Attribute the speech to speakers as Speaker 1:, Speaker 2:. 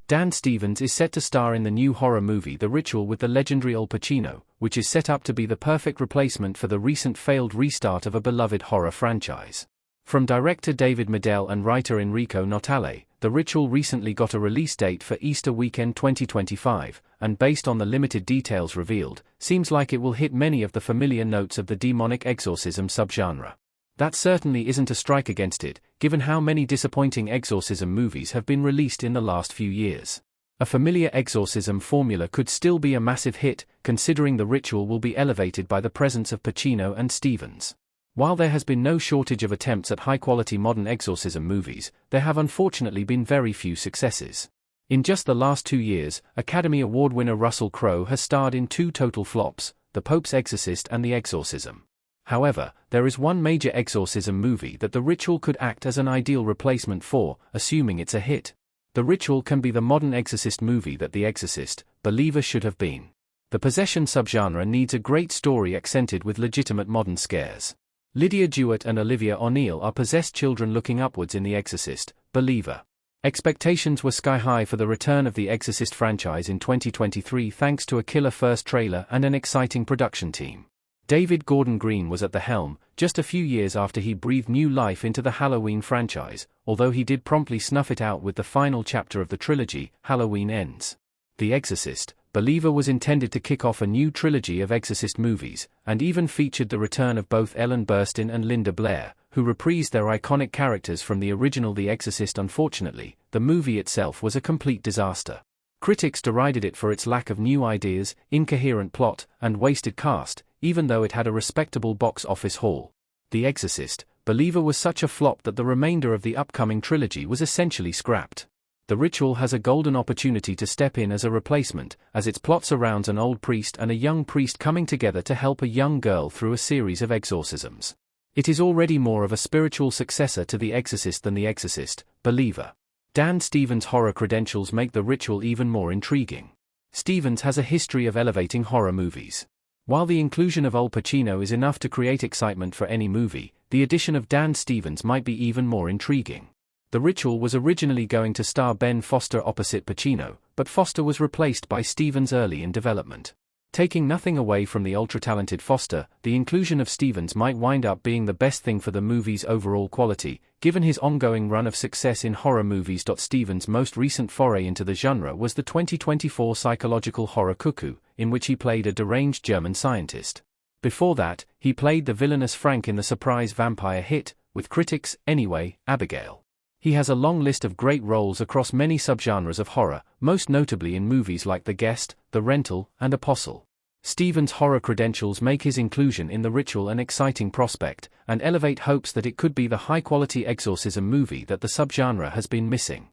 Speaker 1: Dan Stevens is set to star in the new horror movie The Ritual with the legendary Al Pacino, which is set up to be the perfect replacement for the recent failed restart of a beloved horror franchise. From director David Medell and writer Enrico Natale, The Ritual recently got a release date for Easter weekend 2025, and based on the limited details revealed, seems like it will hit many of the familiar notes of the demonic exorcism subgenre. That certainly isn't a strike against it, given how many disappointing exorcism movies have been released in the last few years. A familiar exorcism formula could still be a massive hit, considering The Ritual will be elevated by the presence of Pacino and Stevens. While there has been no shortage of attempts at high-quality modern exorcism movies, there have unfortunately been very few successes. In just the last 2 years, Academy Award winner Russell Crowe has starred in 2 total flops, The Pope's Exorcist and The Exorcism. However, there is one major exorcism movie that The Ritual could act as an ideal replacement for, assuming it's a hit. The Ritual can be the modern exorcist movie that The Exorcist, Believer should have been. The possession subgenre needs a great story accented with legitimate modern scares. Lydia Jewett and Olivia O'Neill are possessed children looking upwards in The Exorcist, Believer. Expectations were sky high for the return of the Exorcist franchise in 2023 thanks to a killer first trailer and an exciting production team. David Gordon Green was at the helm, just a few years after he breathed new life into the Halloween franchise, although he did promptly snuff it out with the final chapter of the trilogy, Halloween Ends. The Exorcist, Believer was intended to kick off a new trilogy of Exorcist movies, and even featured the return of both Ellen Burstyn and Linda Blair, who reprised their iconic characters from the original The Exorcist. Unfortunately, the movie itself was a complete disaster. Critics derided it for its lack of new ideas, incoherent plot, and wasted cast, even though it had a respectable box office haul. The Exorcist, Believer was such a flop that the remainder of the upcoming trilogy was essentially scrapped. The Ritual has a golden opportunity to step in as a replacement, as its plot surrounds an old priest and a young priest coming together to help a young girl through a series of exorcisms. It is already more of a spiritual successor to The Exorcist than The Exorcist, Believer. Dan Stevens' horror credentials make The Ritual even more intriguing. Stevens has a history of elevating horror movies. While the inclusion of Al Pacino is enough to create excitement for any movie, the addition of Dan Stevens might be even more intriguing. The Ritual was originally going to star Ben Foster opposite Pacino, but Foster was replaced by Stevens early in development. Taking nothing away from the ultra-talented Foster, the inclusion of Stevens might wind up being the best thing for the movie's overall quality, given his ongoing run of success in horror movies. Stevens' most recent foray into the genre was the 2024 psychological horror Cuckoo, in which he played a deranged German scientist. Before that, he played the villainous Frank in the surprise vampire hit, with critics, anyway, Abigail. He has a long list of great roles across many subgenres of horror, most notably in movies like The Guest, The Rental, and Apostle. Stevens' horror credentials make his inclusion in The Ritual an exciting prospect, and elevate hopes that it could be the high-quality exorcism movie that the subgenre has been missing.